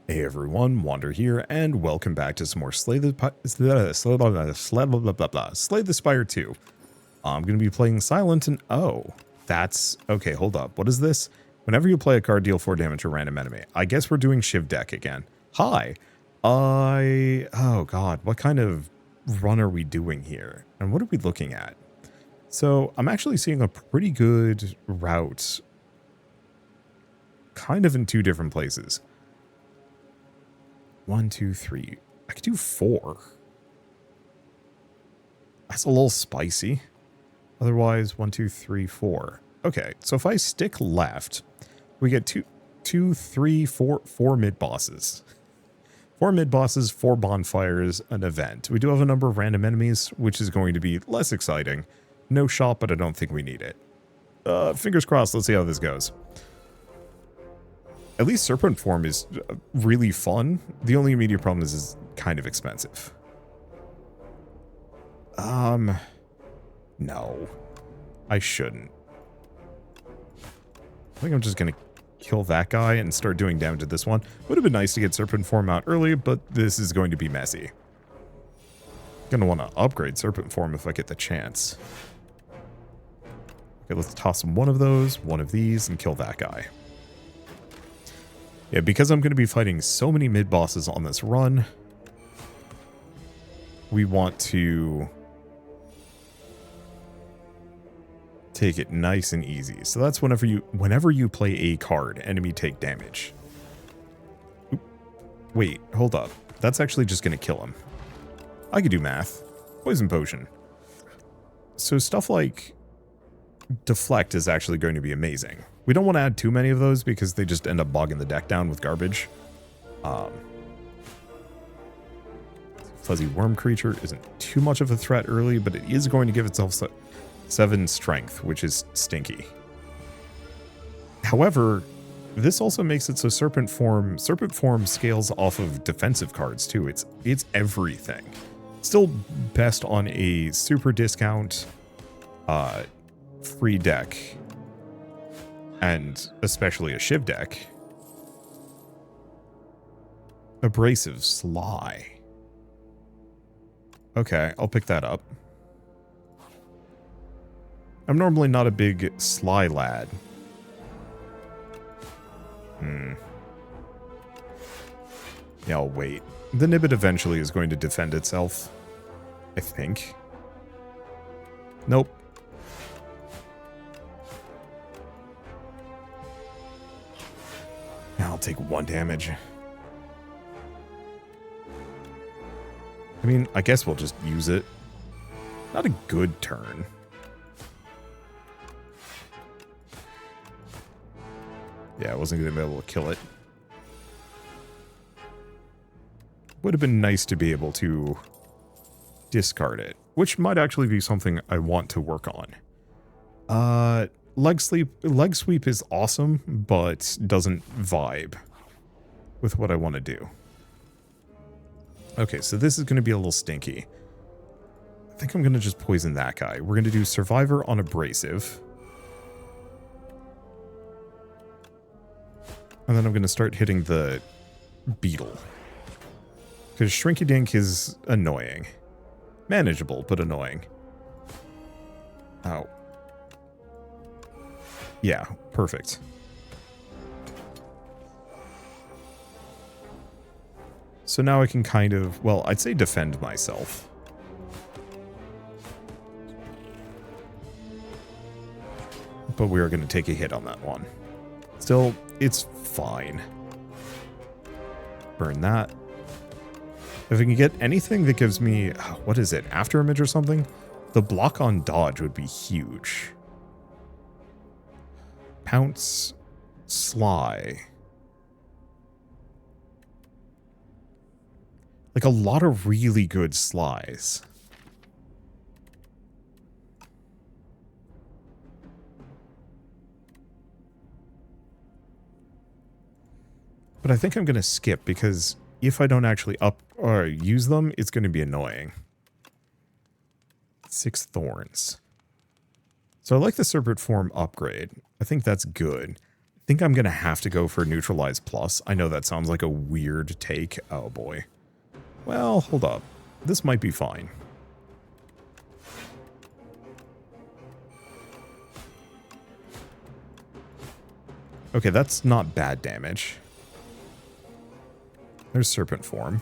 Hey everyone, Wander here, and welcome back to some more Slay the Spire 2. I'm going to be playing Silent and that's... Okay, hold up. What is this? Whenever you play a card, deal 4 damage to a random enemy. I guess we're doing Shiv deck again. Hi. Oh god, what kind of run are we doing here? And what are we looking at? So, I'm actually seeing a pretty good route kind of in 2 different places. 1, 2, 3. I could do 4. That's a little spicy. Otherwise, 1, 2, 3, 4. Okay, so if I stick left, we get 4 mid bosses. 4 mid bosses, 4 bonfires, an event. We do have a number of random enemies, which is going to be less exciting. No shot, but I don't think we need it. Fingers crossed, let's see how this goes. At least Serpent form is really fun. The only immediate problem is it's kind of expensive. No. I shouldn't. I think I'm just going to kill that guy and start doing damage to this one. Would have been nice to get Serpent form out early, but this is going to be messy. Gonna want to upgrade Serpent form if I get the chance. Okay, let's toss one of those, one of these, and kill that guy. Yeah, because I'm going to be fighting so many mid-bosses on this run, we want to take it nice and easy. So that's whenever you play a card, enemy take damage. Oop. Wait, hold up. That's actually just going to kill him. I could do math. Poison potion. So stuff like deflect is actually going to be amazing. We don't want to add too many of those because they just end up bogging the deck down with garbage. Fuzzy worm creature isn't too much of a threat early, but it is going to give itself 7 strength, which is stinky. However, this also makes it so Serpent form scales off of defensive cards too. It's everything. Still best on a super discount free deck. And especially a Shiv deck. Abrasive Sly. Okay, I'll pick that up. I'm normally not a big Sly lad. Yeah, I'll wait. The Nibbit eventually is going to defend itself. I think. Nope. I'll take 1 damage. I mean, I guess we'll just use it. Not a good turn. Yeah, I wasn't going to be able to kill it. Would have been nice to be able to discard it, which might actually be something I want to work on. Leg sweep is awesome, but doesn't vibe with what I want to do. Okay, so this is going to be a little stinky. I think I'm going to just poison that guy. We're going to do Survivor on Abrasive. And then I'm going to start hitting the Beetle. Because Shrinky Dink is annoying. Manageable, but annoying. Ow. Yeah, perfect. So now I can kind of, well, I'd say defend myself. But we are going to take a hit on that one. Still, it's fine. Burn that. If I can get anything that gives me, what is it, after image or something? The block on dodge would be huge. Pounce, Sly. Like a lot of really good Slies. But I think I'm going to skip because if I don't actually up or use them, it's going to be annoying. 6 thorns. So I like the Serpent form upgrade. I think that's good. I think I'm going to have to go for Neutralize Plus. I know that sounds like a weird take. Oh boy. Well, hold up. This might be fine. Okay, that's not bad damage. There's Serpent Form.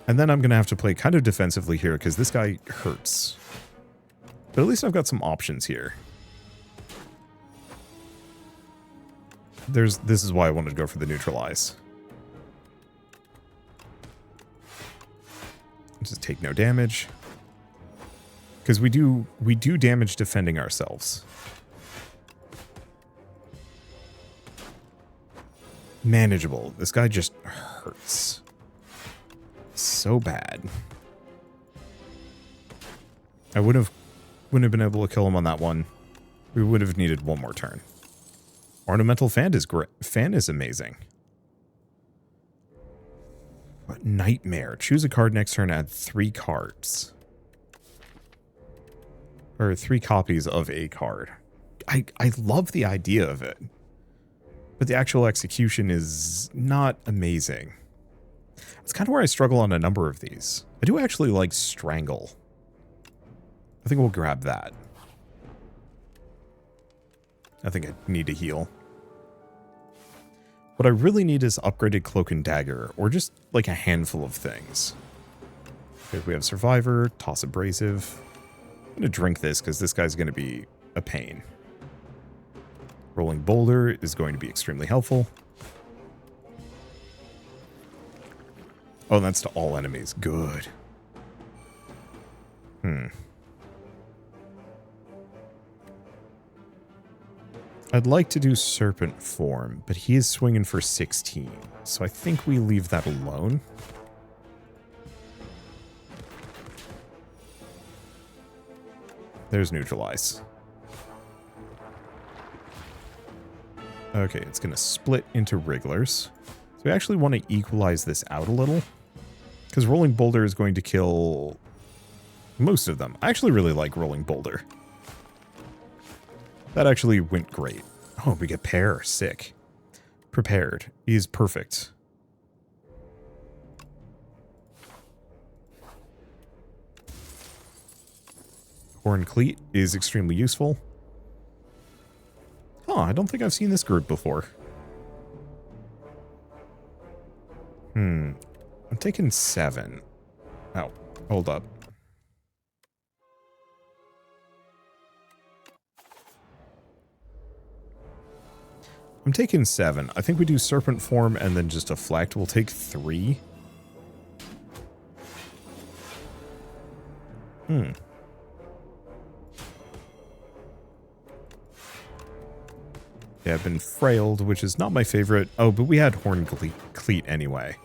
And then I'm going to have to play kind of defensively here because this guy hurts. But at least I've got some options here. This is why I wanted to go for the Neutralize. Just take no damage. Because we do damage defending ourselves. Manageable. This guy just hurts. So bad. I wouldn't have been able to kill him on that one. We would have needed one more turn. Ornamental Fan is great. Fan is amazing. What nightmare. Choose a card next turn, add 3 cards. Or 3 copies of a card. I love the idea of it. But the actual execution is not amazing. It's kind of where I struggle on a number of these. I do actually like Strangle. I think we'll grab that. I think I need to heal. What I really need is upgraded Cloak and Dagger, or just like a handful of things. Okay, we have Survivor, Toss Abrasive. I'm going to drink this because this guy's going to be a pain. Rolling Boulder is going to be extremely helpful. Oh, and that's to all enemies. Good. I'd like to do Serpent Form, but he is swinging for 16. So I think we leave that alone. There's Neutralize. Okay, it's going to split into Wrigglers. So we actually want to equalize this out a little. Because Rolling Boulder is going to kill most of them. I actually really like Rolling Boulder. That actually went great. Oh, we get Pair. Sick. Prepared is perfect. Horn Cleat is extremely useful. Oh, I don't think I've seen this group before. I'm taking 7. Oh, hold up. I'm taking 7. I think we do Serpent Form and then just Deflect. We'll take 3. Yeah, I've been frailed, which is not my favorite. Oh, but we had Horn Cleat anyway.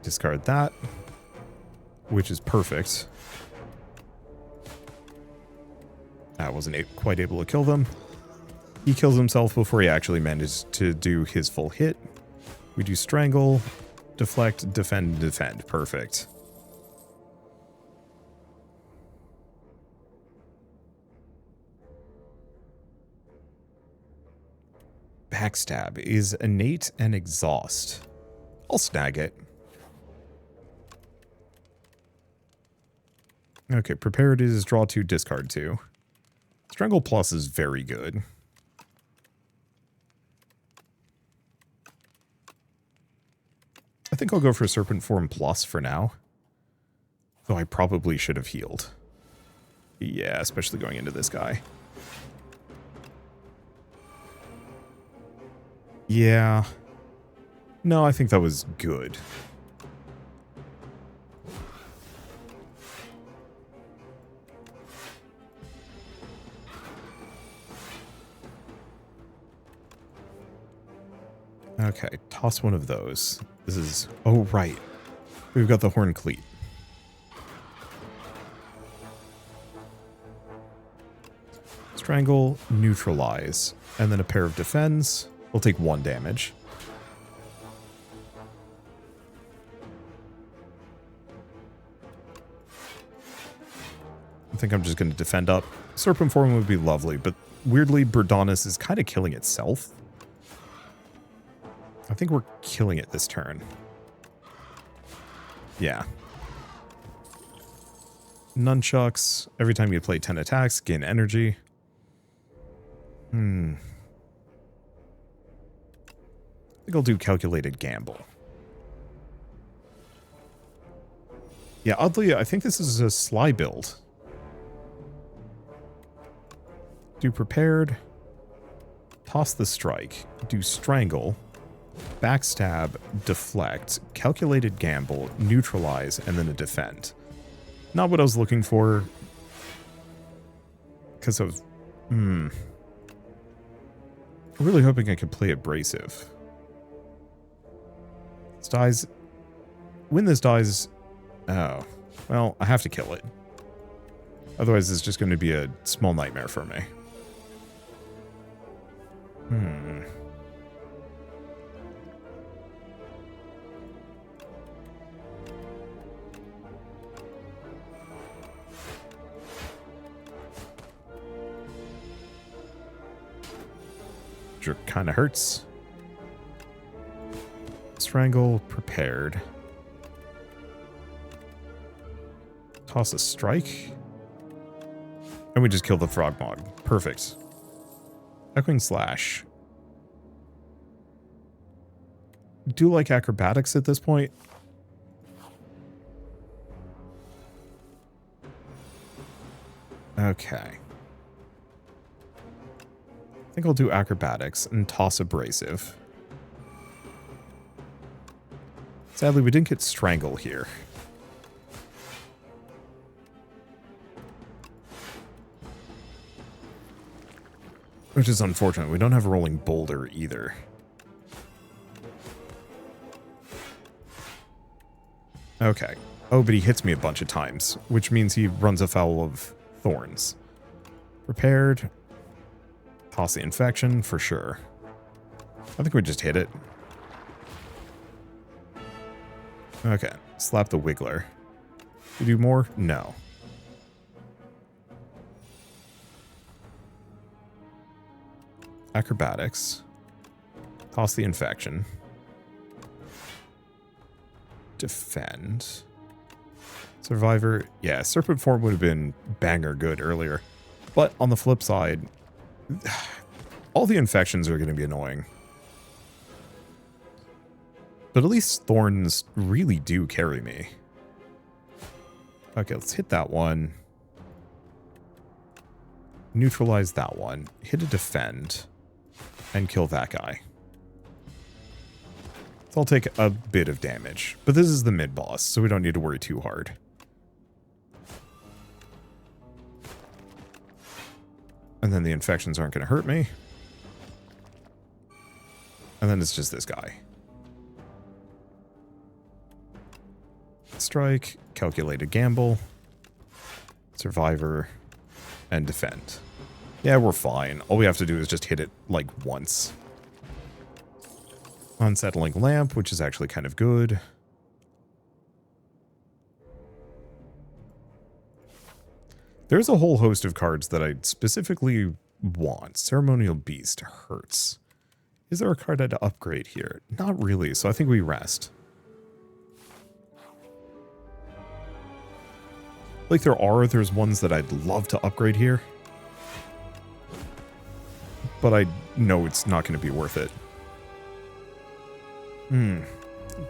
Discard that, which is perfect. I wasn't quite able to kill them. He kills himself before he actually managed to do his full hit. We do Strangle, Deflect, Defend, Defend. Perfect. Backstab is Innate and Exhaust. I'll snag it. Okay, Prepared is Draw 2, Discard 2. Strangle Plus is very good. I think I'll go for Serpent Form Plus for now. Though I probably should have healed. Yeah, especially going into this guy. Yeah. No, I think that was good. Okay, toss one of those. This is... Oh, right. We've got the Horn Cleat. Strangle, Neutralize, and then a pair of Defends. We'll take 1 damage. think I'm just going to defend up. Serpent Form would be lovely, but weirdly, Burdanus is kind of killing itself. I think we're killing it this turn. Yeah. Nunchucks. Every time you play 10 attacks, gain energy. I think I'll do Calculated Gamble. Yeah, oddly, I think this is a Sly build. Do Prepared. Toss the Strike. Do Strangle. Backstab. Deflect. Calculated Gamble. Neutralize. And then a Defend. Not what I was looking for. Because of... I'm really hoping I could play Abrasive. This dies... When this dies... Oh. Well, I have to kill it. Otherwise, it's just going to be a small nightmare for me. Which kind of hurts. Strangle, Prepared. Toss a Strike. And we just kill the Frogmog. Perfect. Echoing Slash. Do you like acrobatics at this point? Okay. I think I'll do acrobatics and toss Abrasive. Sadly, we didn't get Strangle here. Which is unfortunate. We don't have a Rolling Boulder either. Okay. Oh, but he hits me a bunch of times, which means he runs afoul of Thorns. Prepared. Toss the Infection, for sure. I think we just hit it. Okay. Slap the Wiggler. We do more? No. Acrobatics. Toss the Infection. Defend. Survivor. Yeah, Serpent Form would have been banger good earlier. But on the flip side, all the infections are going to be annoying. But at least Thorns really do carry me. Okay, let's hit that one. Neutralize that one. Hit a Defend. And kill that guy. So I'll take a bit of damage. But this is the mid-boss, so we don't need to worry too hard. And then the infections aren't going to hurt me. And then it's just this guy. Strike, Calculated Gamble, Survivor, and Defend. Yeah, we're fine. All we have to do is just hit it, like, once. Unsettling Lamp, which is actually kind of good. There's a whole host of cards that I specifically want. Ceremonial Beast hurts. Is there a card I'd upgrade here? Not really, so I think we rest. Like there's ones that I'd love to upgrade here. But I know it's not going to be worth it.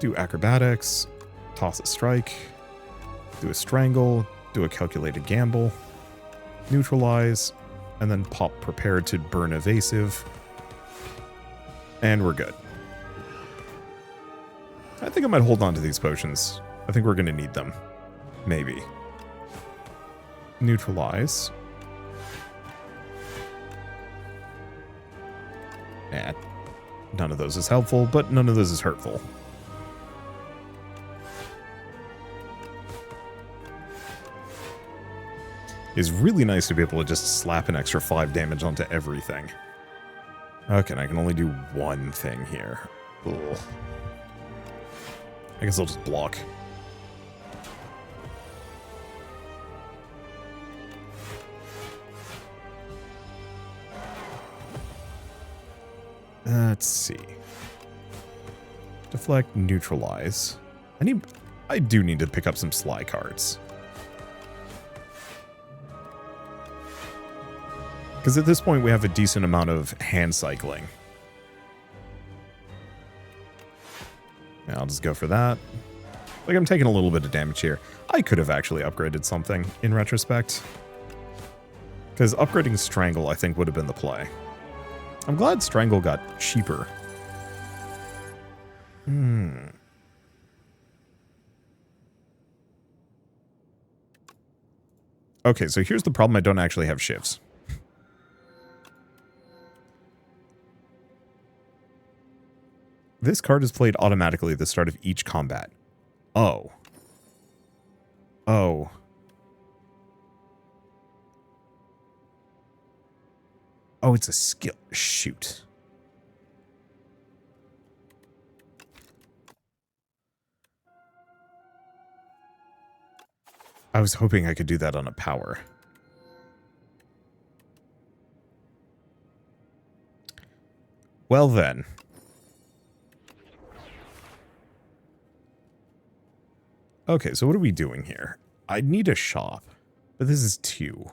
Do acrobatics. Toss a strike. Do a strangle. Do a calculated gamble. Neutralize. And then pop prepared to burn evasive. And we're good. I think I might hold on to these potions. I think we're going to need them. Maybe. Neutralize. None of those is helpful, but none of those is hurtful. It's really nice to be able to just slap an extra 5 damage onto everything. Okay, and I can only do one thing here. Ugh. I guess I'll just block. Let's see. Deflect, neutralize. I do need to pick up some Sly cards. Because at this point we have a decent amount of hand cycling. Yeah, I'll just go for that. Like, I'm taking a little bit of damage here. I could have actually upgraded something in retrospect. Because upgrading Strangle, I think, would have been the play. I'm glad Strangle got cheaper. Okay, so here's the problem. I don't actually have shivs. This card is played automatically at the start of each combat. Oh. Oh. Oh, it's a skill. Shoot. I was hoping I could do that on a power. Well then. Okay, so what are we doing here? I need a shop, but this is 2.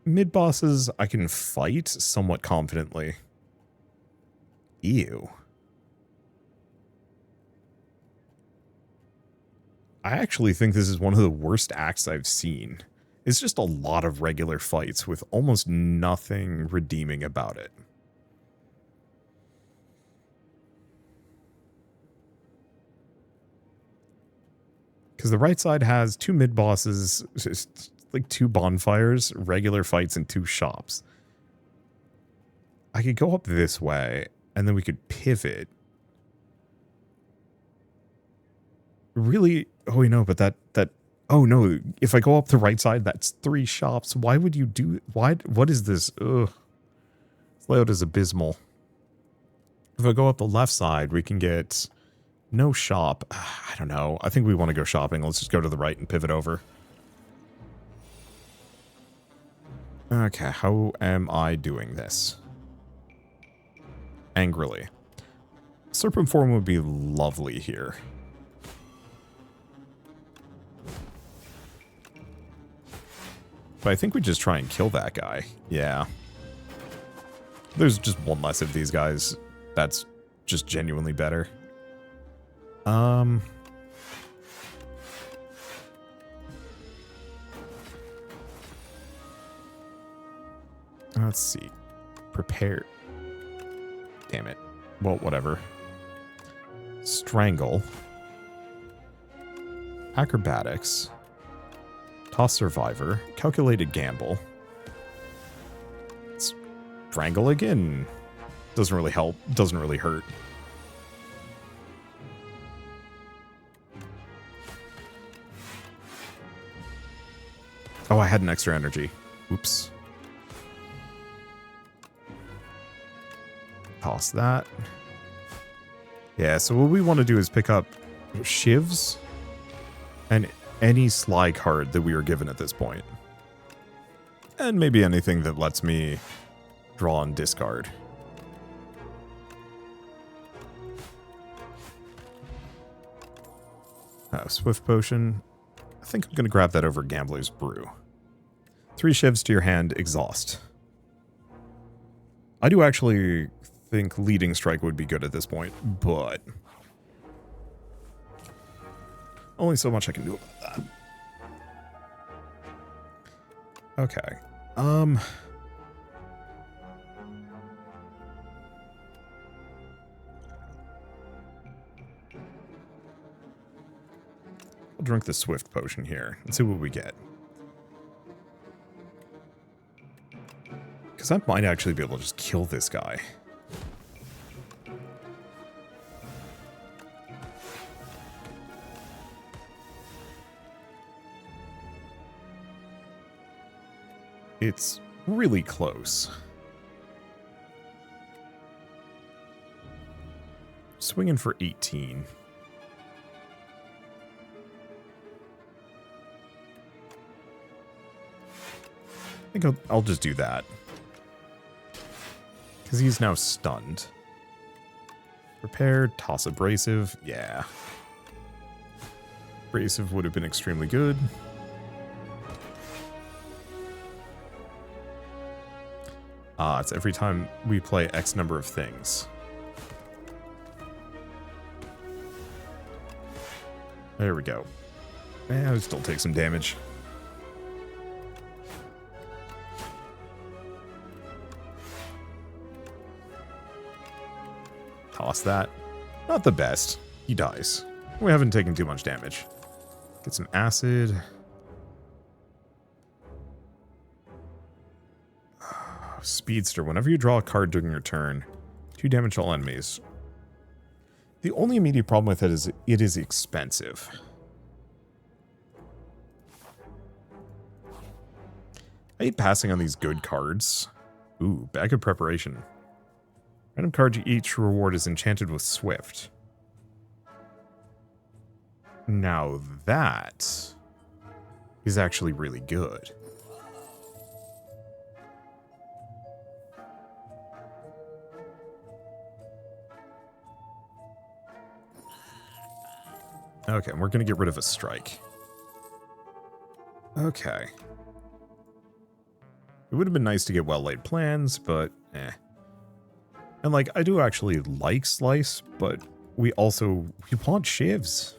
Mid-bosses I can fight somewhat confidently. Ew. I actually think this is one of the worst acts I've seen. It's just a lot of regular fights with almost nothing redeeming about it. Because the right side has 2 mid-bosses, like 2 bonfires, regular fights, and 2 shops. I could go up this way, and then we could pivot. Really? Oh, no, but that... Oh, no, if I go up the right side, that's 3 shops. Why would you do... What is this? Ugh. This layout is abysmal. If I go up the left side, we can get... No shop. I don't know. I think we want to go shopping. Let's just go to the right and pivot over. Okay, how am I doing this? Angrily. Serpent form would be lovely here. But I think we just try and kill that guy. Yeah. There's just one less of these guys. That's just genuinely better. Let's see. Prepare. Damn it. Well, whatever. Strangle. Acrobatics. Toss Survivor. Calculated Gamble. Strangle again. Doesn't really help. Doesn't really hurt. Oh, I had an extra energy. Oops. Toss that. Yeah, so what we want to do is pick up shivs and any Sly card that we are given at this point. And maybe anything that lets me draw and discard. Swift Potion. I think I'm going to grab that over Gambler's Brew. 3 shivs to your hand, exhaust. I do actually think Leading Strike would be good at this point, but only so much I can do about that. Okay. I'll drink the Swift Potion here and see what we get. Because I might actually be able to just kill this guy. It's really close. Swinging for 18. I think I'll just do that. Because he's now stunned. Prepared, toss abrasive. Yeah. Abrasive would have been extremely good. It's every time we play X number of things. There we go. I would still take some damage. Toss that. Not the best. He dies. We haven't taken too much damage. Get some acid. Speedster. Whenever you draw a card during your turn, 2 damage to all enemies. The only immediate problem with it is it is expensive. I hate passing on these good cards. Ooh, bag of preparation. Random card each reward is enchanted with Swift. Now that is actually really good. Okay, we're going to get rid of a strike. Okay. It would have been nice to get well-laid plans, but eh. And like, I do actually like Slice, but we want Shivs.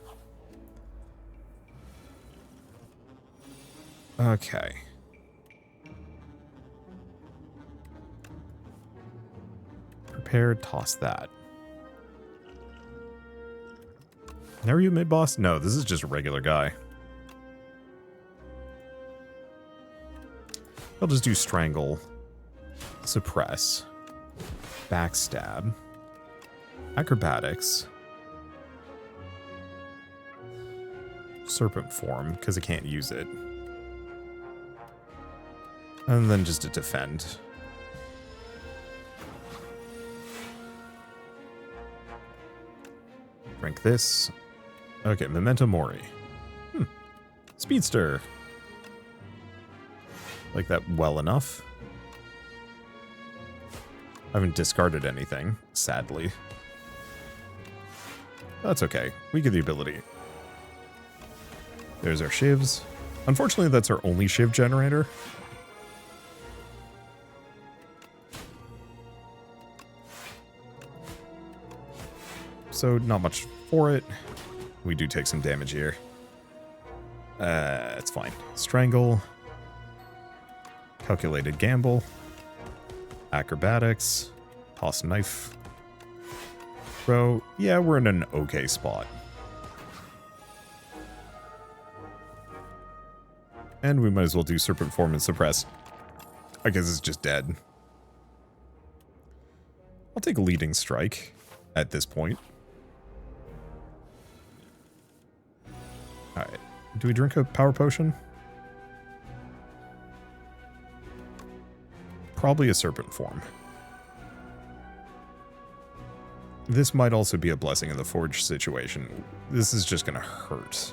Okay. Prepared, toss that. Now are you mid-boss? No, this is just a regular guy. I'll just do Strangle, Suppress, Backstab, Acrobatics, Serpent Form, because I can't use it. And then just a Defend. Drink this. Okay, Memento Mori. Speedster. Like that well enough. I haven't discarded anything, sadly. That's okay. We get the ability. There's our Shivs. Unfortunately, that's our only Shiv generator. So, not much for it. We do take some damage here. It's fine. Strangle. Calculated Gamble. Acrobatics. Toss Knife. Throw. Yeah, we're in an okay spot. And we might as well do Serpent Form and Suppress. I guess it's just dead. I'll take a Leading Strike at this point. Alright. Do we drink a Power Potion? Probably a Serpent Form. This might also be a Blessing of the Forge situation. This is just going to hurt.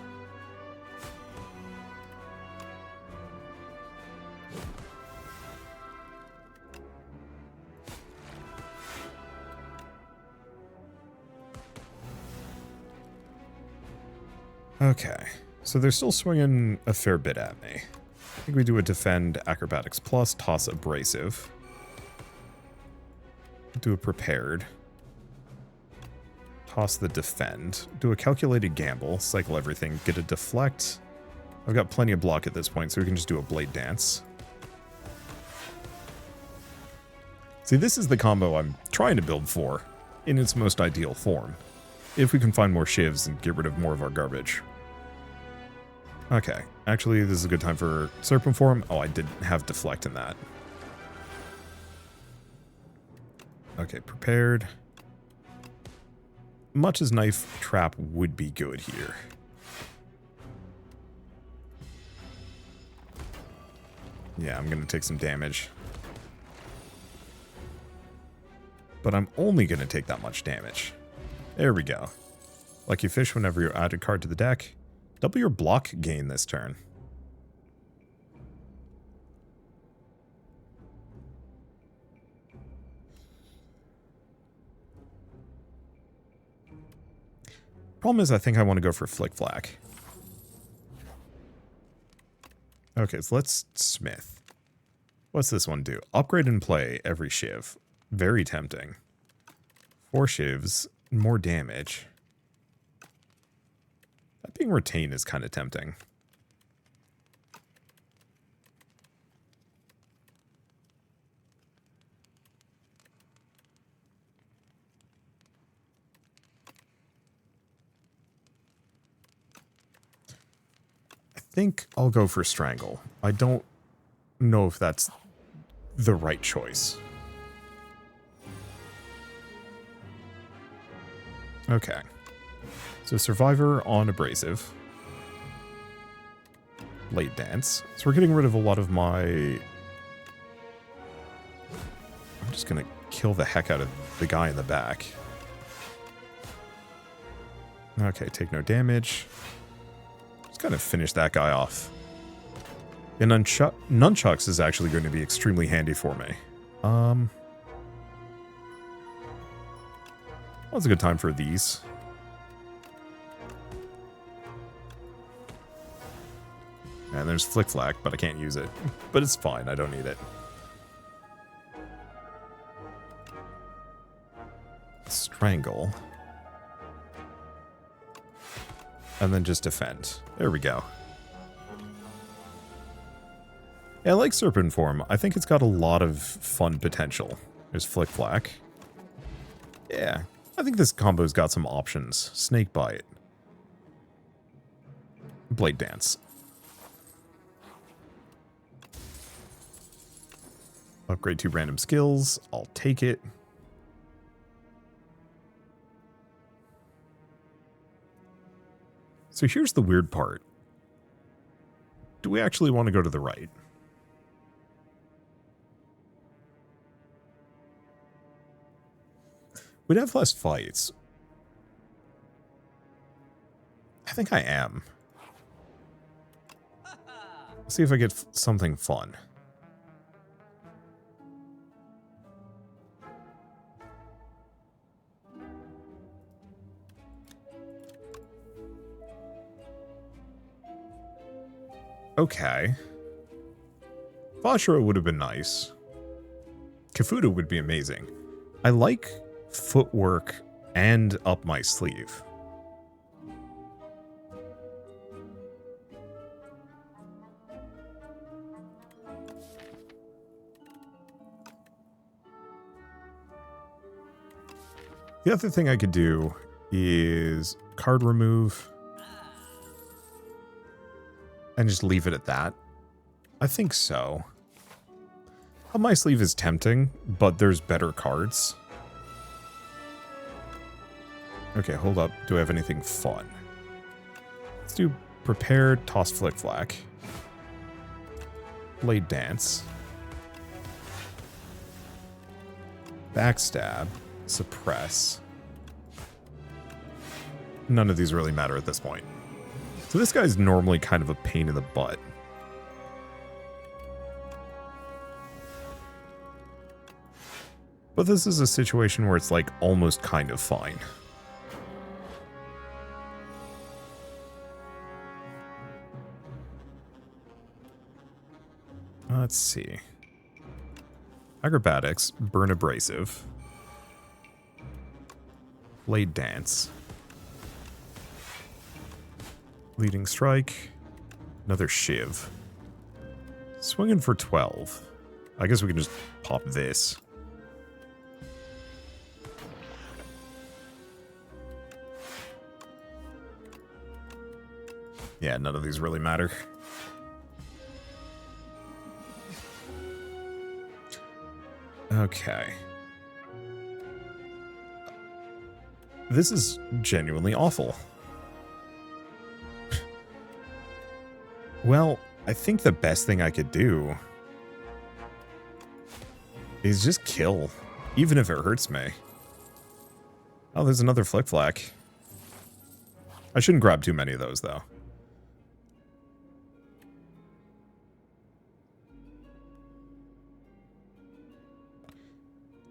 Okay, so they're still swinging a fair bit at me. I think we do a Defend, Acrobatics Plus, toss Abrasive. Do a Prepared. Toss the Defend. Do a Calculated Gamble, cycle everything, get a Deflect. I've got plenty of block at this point, so we can just do a Blade Dance. See, this is the combo I'm trying to build for, in its most ideal form. If we can find more Shivs and get rid of more of our garbage. Okay, actually this is a good time for Serpent Form. Oh, I didn't have Deflect in that. Okay, Prepared. Much as Knife Trap would be good here. Yeah, I'm going to take some damage. But I'm only going to take that much damage. There we go. Lucky Fish, whenever you add a card to the deck, double your block gain this turn. Problem is, I think I want to go for Flick Flack. Okay, so let's Smith. What's this one do? Upgrade and play every Shiv. Very tempting. 4 Shivs, more damage. That being retained is kind of tempting. I think I'll go for Strangle. I don't know if that's the right choice. Okay. So Survivor on Abrasive. Late Dance. So we're getting rid of a lot of my... I'm just going to kill the heck out of the guy in the back. Okay, take no damage. Just kind of finish that guy off. And Nunchucks is actually going to be extremely handy for me. What's a good time for these? And there's Flick Flack, but I can't use it. But it's fine, I don't need it. Strangle. And then just defend. There we go. Yeah, I like Serpent Form. I think it's got a lot of fun potential. There's Flick Flack. Yeah, I think this combo's got some options. Snake Bite. Blade Dance. Upgrade 2 random skills. I'll take it. So here's the weird part. Do we actually want to go to the right? We'd have less fights. I think I am. Let's see if I get something fun. Okay. Vashra would have been nice. Kafuda would be amazing. I like footwork and up my sleeve. The other thing I could do is card remove and just leave it at that. I think so. Up my sleeve is tempting, but there's better cards. Okay, hold up. Do I have anything fun? Let's do Prepare, Toss Flick Flack. Blade Dance. Backstab. Suppress. None of these really matter at this point. So this guy's normally kind of a pain in the butt. But this is a situation where it's like almost kind of fine. Let's see. Acrobatics, Burn Abrasive. Blade Dance. Leading Strike. Another Shiv. Swinging for 12. I guess we can just pop this. Yeah, none of these really matter. Okay. This is genuinely awful. Well, I think the best thing I could do is just kill, even if it hurts me. Oh, there's another Flick Flack. I shouldn't grab too many of those, though.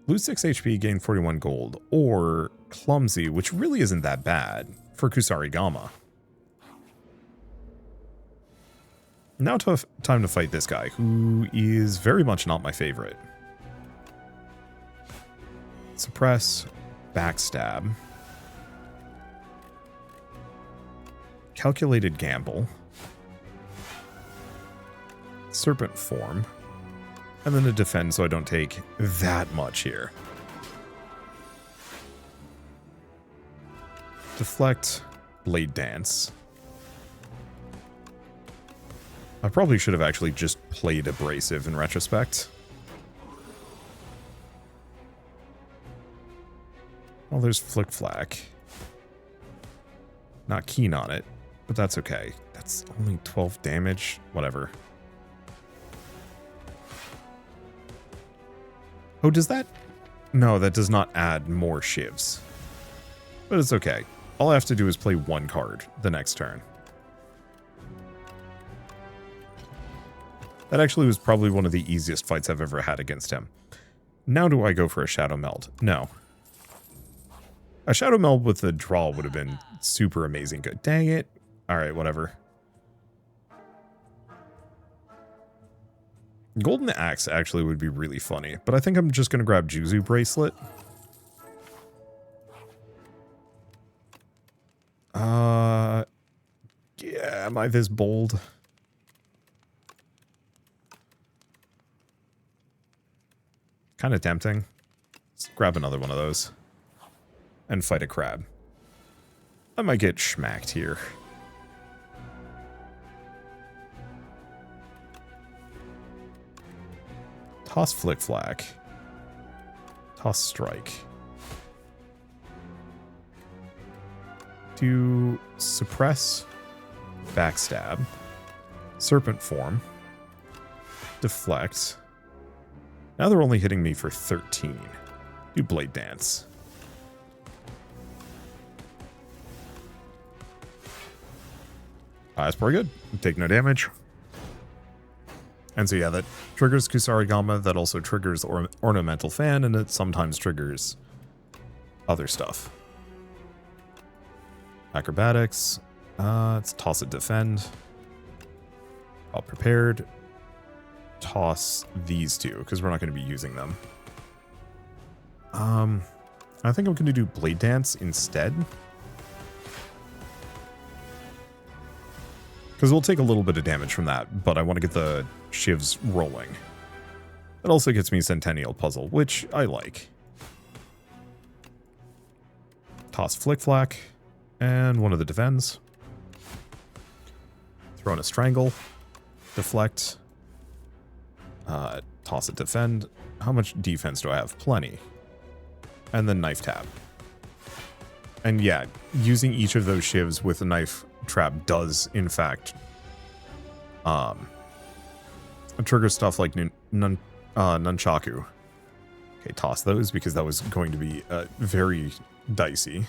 Lose 6 HP, gain 41 gold, or Clumsy, which really isn't that bad. for Kusarigama. Now time to fight this guy, who is very much not my favorite. Suppress, backstab, calculated gamble, serpent form, and then to defend so I don't take that much here. Deflect, blade dance. I probably should have actually just played abrasive in retrospect. Well, there's flick flack. Not keen on it, but that's okay. That's only 12 damage. Whatever. Oh, does that? No, that does not add more shivs. But it's okay. All I have to do is play one card the next turn. That actually was probably one of the easiest fights I've ever had against him. Now do I go for a Shadow Meld? No. A Shadow Meld with the draw would have been super amazing good. Dang it. Alright, whatever. Golden Axe actually would be really funny, but I think I'm just going to grab Juzu Bracelet. Yeah, am I this bold? Kind of tempting. Let's grab another one of those. And fight a crab. I might get schmacked here. Toss flick flack. Toss strike. Do suppress, backstab, serpent form, deflect. Now they're only hitting me for 13. Do blade dance. That's pretty good. Take no damage. And so yeah, that triggers Kusarigama. That also triggers Ornamental Fan, and it sometimes triggers other stuff. Acrobatics. Let's toss it, defend. All prepared. Toss these two, because we're not going to be using them. I think I'm going to do Blade Dance instead. Because we'll take a little bit of damage from that, but I want to get the shivs rolling. It also gets me Centennial Puzzle, which I like. Toss Flick Flack, and one of the defends. Throw in a Strangle. Deflect. Toss it, defend. How much defense do I have? Plenty. And then Knife Tap. And yeah, using each of those shivs with a Knife Trap does, in fact, trigger stuff like Nunchaku. Okay, toss those because that was going to be very dicey.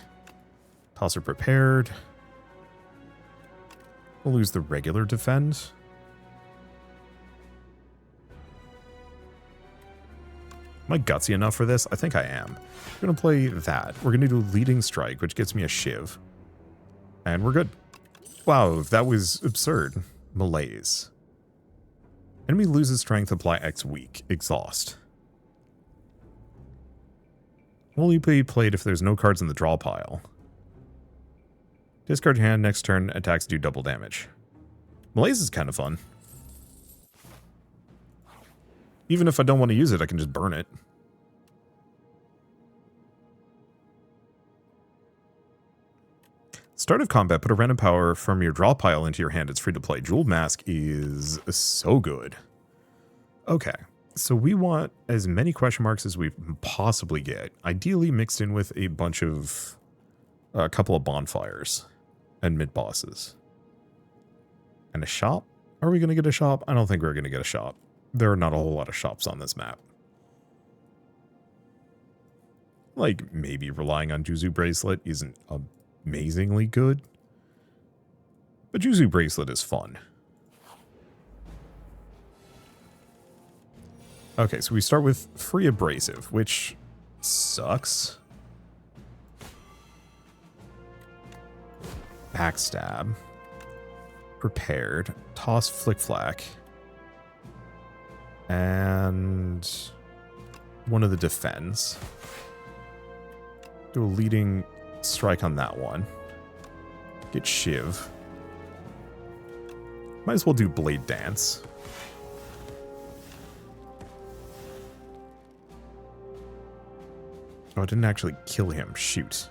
Tosser prepared. We'll lose the regular defend. Am I gutsy enough for this? I think I am. We're going to play that. We're going to do Leading Strike, which gets me a Shiv. And we're good. Wow, that was absurd. Malaise. Enemy loses strength, apply X weak. Exhaust. Only be played if there's no cards in the draw pile. Discard your hand, next turn, attacks do double damage. Malaise is kind of fun. Even if I don't want to use it, I can just burn it. Start of combat, put a random power from your draw pile into your hand. It's free to play. Jeweled Mask is so good. Okay, so we want as many question marks as we possibly get. Ideally mixed in with a bunch of... a couple of bonfires and mid-bosses. And a shop? Are we going to get a shop? I don't think we're going to get a shop. There are not a whole lot of shops on this map. Like, maybe relying on Juzu Bracelet isn't amazingly good. But Juzu Bracelet is fun. Okay, so we start with Free Abrasive, which sucks. backstab. Prepared. Toss flick-flack. And one of the defends. Do a leading strike on that one. Get Shiv. Might as well do Blade Dance. Oh, it didn't actually kill him. Shoot.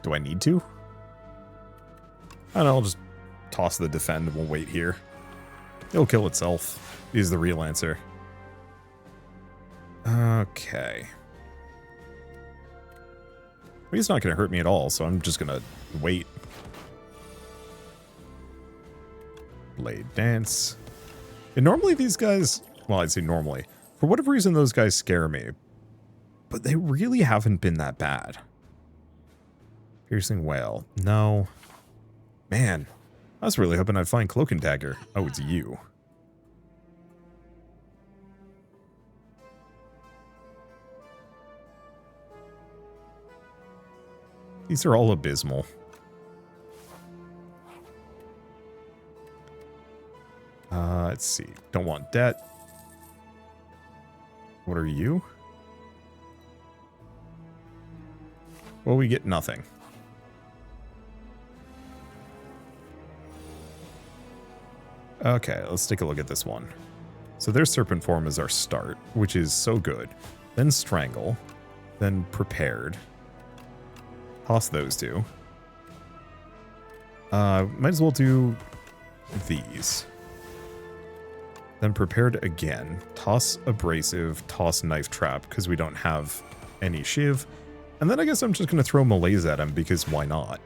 Do I need to? I don't know, I'll just toss the defend and we'll wait here. It'll kill itself, is the real answer. Okay. Well, he's not going to hurt me at all, so I'm just going to wait. Blade Dance. And normally these guys, well, I'd say normally, for whatever reason those guys scare me. But they really haven't been that bad. Piercing Wail. No. Man, I was really hoping I'd find Cloak and Dagger. Oh, it's you. These are all abysmal. Let's see. Don't want debt. What are you? Well, we get nothing. Okay, let's take a look at this one. So their Serpent Form is our start, which is so good. Then Strangle. Then Prepared. Toss those two. Might as well do these. Then Prepared again. Toss Abrasive. Toss Knife Trap, because we don't have any Shiv. And then I guess I'm just going to throw Malaise at him, because why not?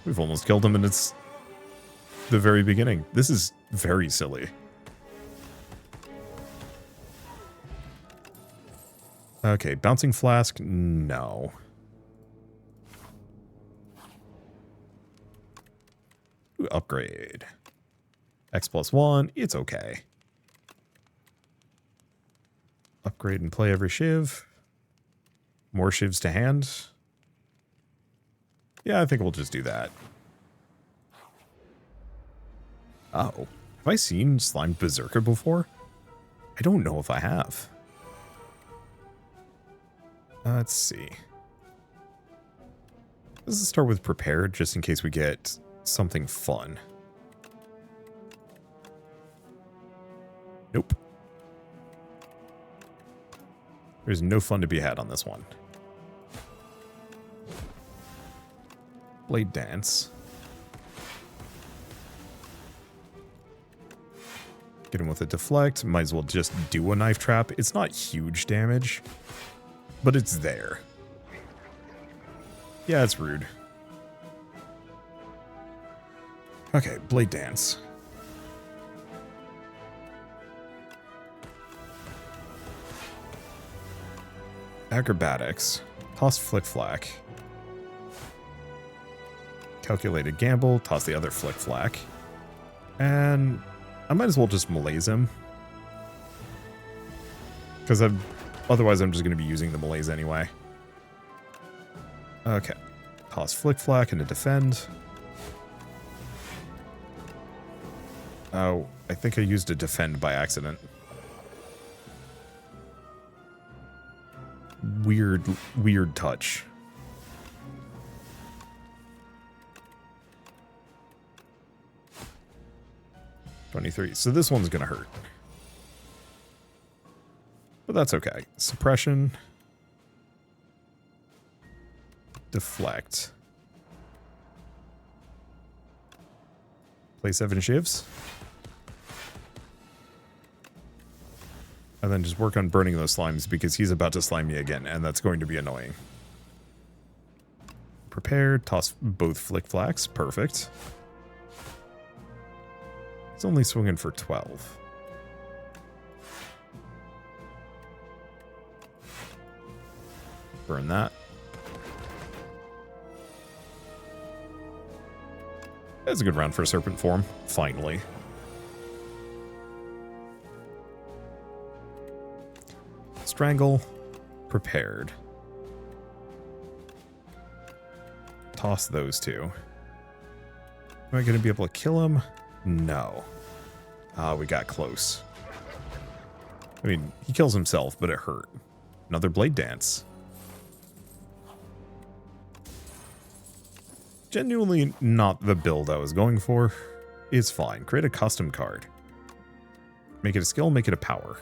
We've almost killed him, and it's the very beginning. This is very silly. Okay, Bouncing Flask, no. Ooh, upgrade. X+1, it's okay. Upgrade and play every Shiv. More Shivs to hand. Yeah, I think we'll just do that. Oh, have I seen Slime Berserker before? I don't know if I have. Let's see. Let's start with Prepared, just in case we get something fun. Nope. There's no fun to be had on this one. Blade Dance. Get him with a Deflect. Might as well just do a Knife Trap. It's not huge damage, but it's there. Yeah, it's rude. Okay, Blade Dance. Acrobatics. Toss Flick-Flack. Calculated Gamble. Toss the other Flick-Flack. And I might as well just Malaise him. Because otherwise I'm just going to be using the Malaise anyway. Okay. Toss Flick-Flack and a Defend. Oh, I think I used a Defend by accident. Weird touch. $23. So this one's gonna hurt. But that's okay. Suppression. Deflect. Play 7 Shivs. And then just work on burning those slimes because he's about to slime me again, and that's going to be annoying. Prepared. Toss both Flick-Flacks. Perfect. He's only swinging for 12. Burn that. That's a good round for a Serpent Form. Finally. Strangle. Prepared. Toss those two. Am I going to be able to kill him? No. We got close. I mean, he kills himself, but it hurt. Another Blade Dance. Genuinely not the build I was going for. Is fine. Create a custom card. Make it a skill, make it a power.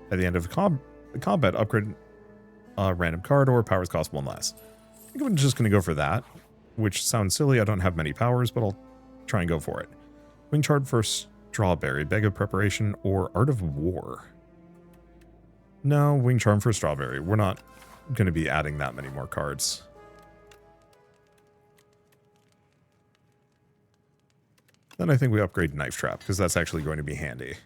At the end of combat, upgrade a random card or powers cost one less. I think I'm just going to go for that, which sounds silly. I don't have many powers, but I'll try and go for it. Wing Chart for Strawberry, Beg of Preparation, or Art of War. No, Wing Charm for Strawberry. We're not going to be adding that many more cards. Then I think we upgrade Knife Trap, because that's actually going to be handy.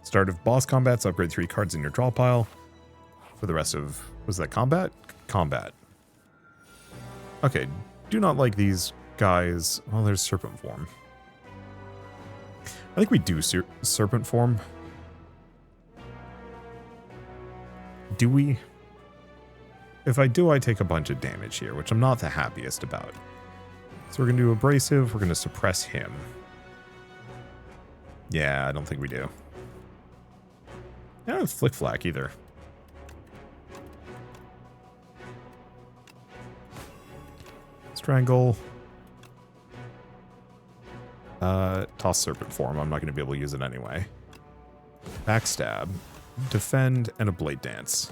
Start of boss combats, upgrade 3 cards in your draw pile. For the rest of... was that combat? Combat. Okay, do not like these guys. Well, there's Serpent Form. I think we do Serpent Form. Do we? If I do, I take a bunch of damage here, which I'm not the happiest about. So we're going to do Abrasive. We're going to suppress him. Yeah, I don't think we do. I don't have Flick Flack either. Strangle. Toss Serpent Form. I'm not going to be able to use it anyway. Backstab. Defend, and a Blade Dance.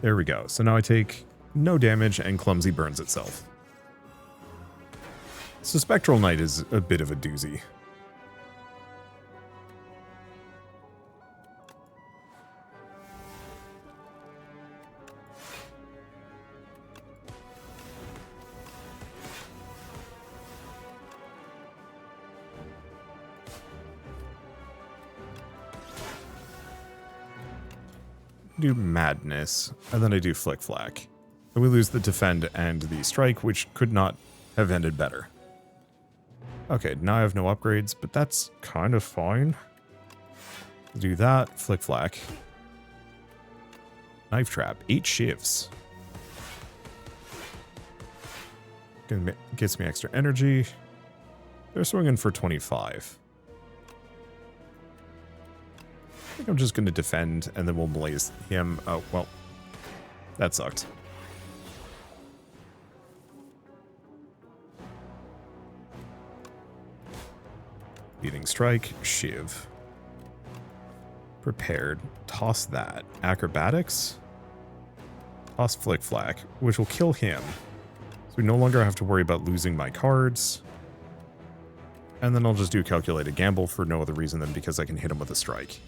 There we go. So now I take no damage and Clumsy burns itself. So Spectral Knight is a bit of a doozy. Do Madness, and then I do Flick Flack. And we lose the Defend and the Strike, which could not have ended better. Okay, now I have no upgrades, but that's kind of fine. Do that, Flick Flack. Knife Trap, 8 shivs. Gets me extra energy. They're swinging for 25. I think I'm just going to defend, and then we'll blaze him. Oh, well, that sucked. Beating Strike, Shiv. Prepared. Toss that. Acrobatics. Toss Flick Flack, which will kill him. So we no longer have to worry about losing my cards. And then I'll just do Calculated Gamble for no other reason than because I can hit him with a strike.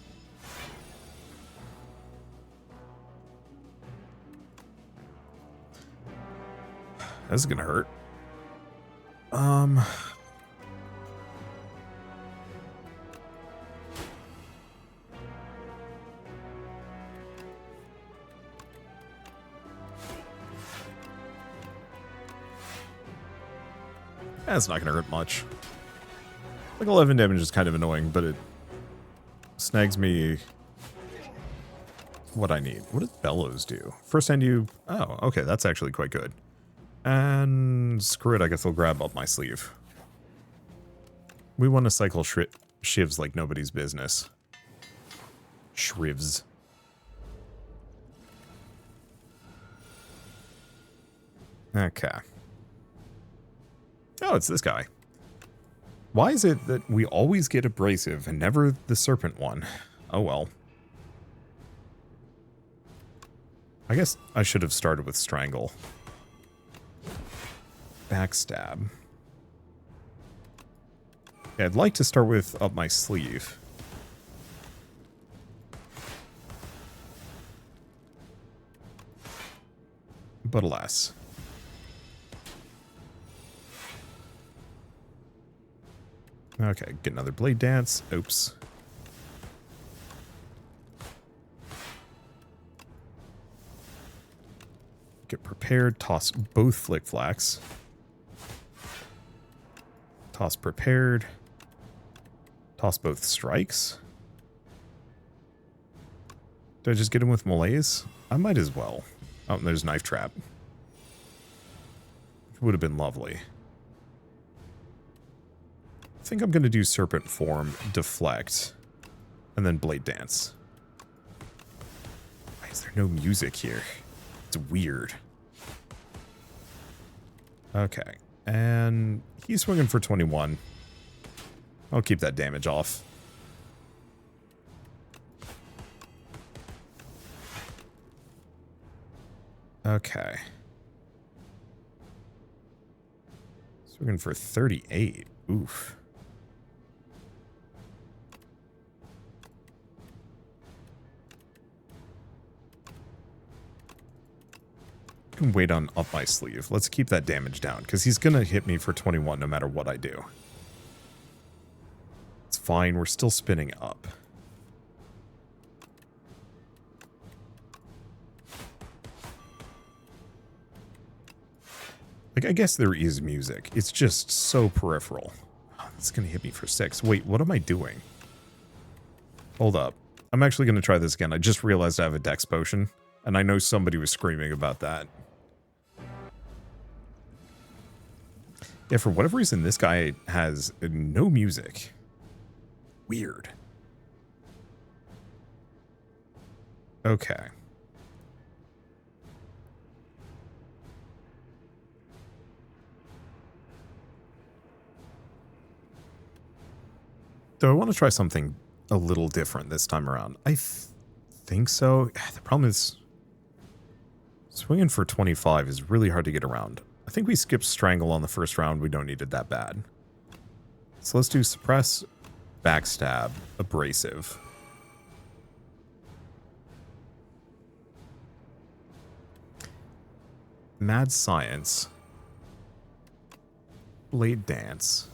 This is gonna hurt. That's not gonna hurt much. Like 11 damage is kind of annoying, but it snags me what I need. What does Bellows do? First hand you... Oh, okay, that's actually quite good. And screw it, I guess I'll grab up my sleeve. We want to cycle shivs like nobody's business. Shrivs. Okay. Oh, it's this guy. Why is it that we always get Abrasive and never the Serpent one? Oh well. I guess I should have started with Strangle. Backstab. Yeah, I'd like to start with up my sleeve. But alas. Okay, get another Blade Dance. Oops. Get prepared. prepared. Toss both flick flacks. Toss prepared. Toss both strikes. Do I just get him with melees? I might as well. Oh, and there's knife trap. Which would have been lovely. I think I'm going to do serpent form, deflect, and then blade dance. Why is there no music here? It's weird. Okay. And he's swinging for 21. I'll keep that damage off. Okay. Swinging for 38. Oof. Can wait on up my sleeve. Let's keep that damage down, because he's going to hit me for 21 no matter what I do. It's fine, we're still spinning up. Like, I guess there is music. It's just so peripheral. Oh, it's going to hit me for 6. Wait, what am I doing? Hold up. I'm actually going to try this again. I just realized I have a dex potion, and I know somebody was screaming about that. Yeah, for whatever reason, this guy has no music. Weird. Okay. Do I want to try something a little different this time around? I think so. The problem is swinging for 25 is really hard to get around. I think we skipped Strangle on the first round. We don't need it that bad. So let's do Suppress, Backstab, Abrasive. Mad Science. Blade Dance.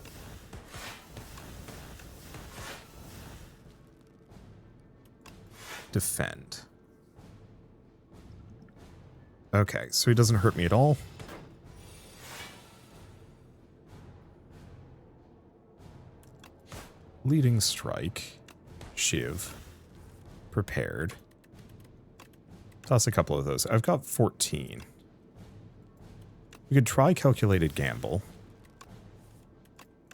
Defend. Okay, so he doesn't hurt me at all. Leading Strike, Shiv, Prepared. Toss a couple of those. I've got 14. We could try Calculated Gamble.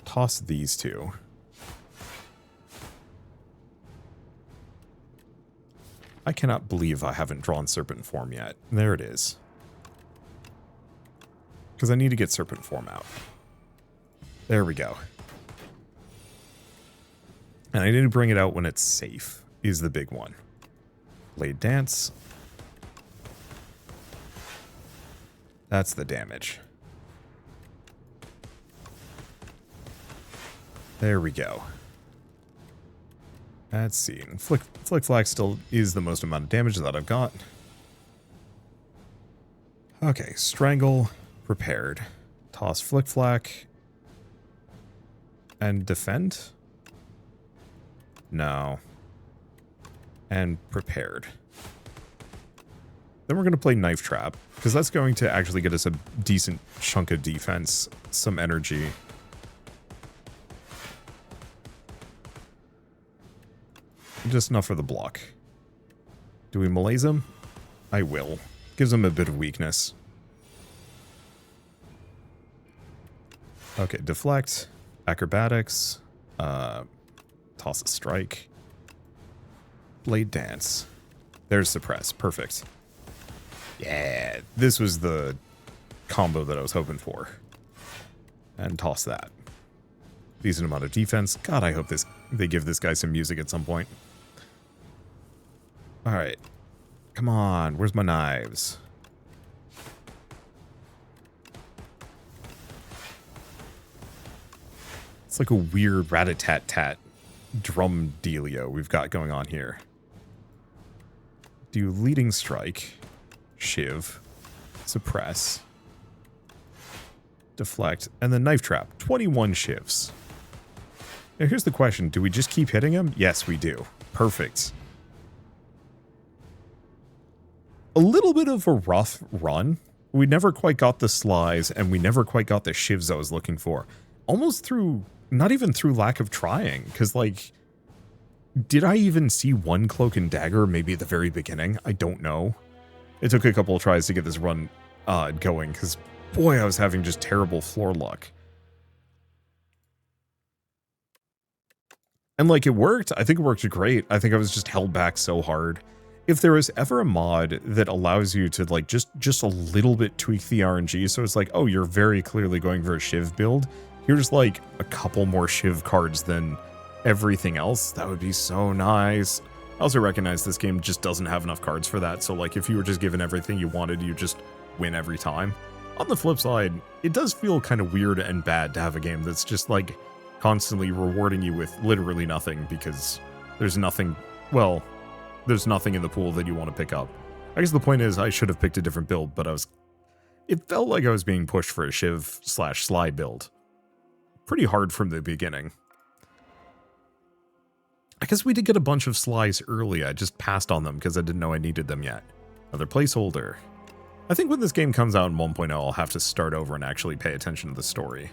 Toss these two. I cannot believe I haven't drawn Serpent Form yet. There it is. Because I need to get Serpent Form out. There we go. And I need to bring it out when it's safe, is the big one. Blade Dance. That's the damage. There we go. Let's see. Flick Flag still is the most amount of damage that I've got. Okay, Strangle, Prepared. Toss Flick Flack. And Defend? No. And Prepared. Then we're going to play Knife Trap, because that's going to actually get us a decent chunk of defense, some energy. Just enough for the block. Do we malaise him? I will. Gives him a bit of weakness. Okay, Deflect. Acrobatics. Toss a Strike. Blade Dance. There's Suppress. Perfect. Yeah, this was the combo that I was hoping for. And toss that. Decent amount of defense. God, I hope they give this guy some music at some point. Alright. Come on, where's my knives? It's like a weird rat-a-tat-tat drum dealio we've got going on here. Do Leading Strike. Shiv. Suppress. Deflect. And then Knife Trap. 21 shivs. Now here's the question. Do we just keep hitting him? Yes, we do. Perfect. A little bit of a rough run, we never quite got the Slies, and we never quite got the Shivs I was looking for. Almost through, not even through lack of trying, because, like, did I even see one Cloak and Dagger maybe at the very beginning? I don't know. It took a couple of tries to get this run going, because, boy, I was having just terrible floor luck. And, like, it worked. I think it worked great. I think I was just held back so hard. If there is ever a mod that allows you to, like, just a little bit tweak the RNG, so it's like, oh, you're very clearly going for a Shiv build, here's, like, a couple more Shiv cards than everything else, that would be so nice. I also recognize this game just doesn't have enough cards for that, so, like, if you were just given everything you wanted, you just win every time. On the flip side, it does feel kind of weird and bad to have a game that's just, like, constantly rewarding you with literally nothing, because there's nothing, well, there's nothing in the pool that you want to pick up. I guess the point is I should have picked a different build, but it felt like I was being pushed for a Shiv/Sly build. Pretty hard from the beginning. I guess we did get a bunch of Slies early, I just passed on them because I didn't know I needed them yet. Another placeholder. I think when this game comes out in 1.0, I'll have to start over and actually pay attention to the story.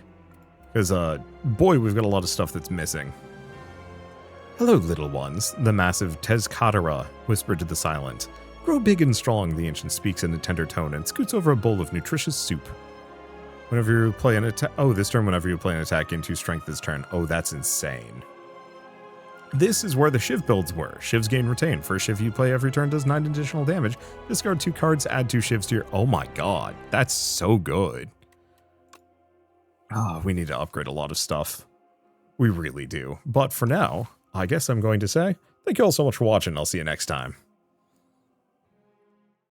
Because, boy, we've got a lot of stuff that's missing. Hello, little ones, the massive Tezcatara whispered to the silent. Grow big and strong, the ancient speaks in a tender tone and scoots over a bowl of nutritious soup. Whenever you play an attack, oh, this turn whenever you play an attack into strength this turn. Oh, that's insane. This is where the Shiv builds were. Shivs gain retain. First Shiv you play every turn does 9 additional damage. Discard 2 cards, add 2 Shivs to your... Oh my god, that's so good. Ah, we need to upgrade a lot of stuff. We really do. But for now, I guess I'm going to say, thank you all so much for watching. I'll see you next time.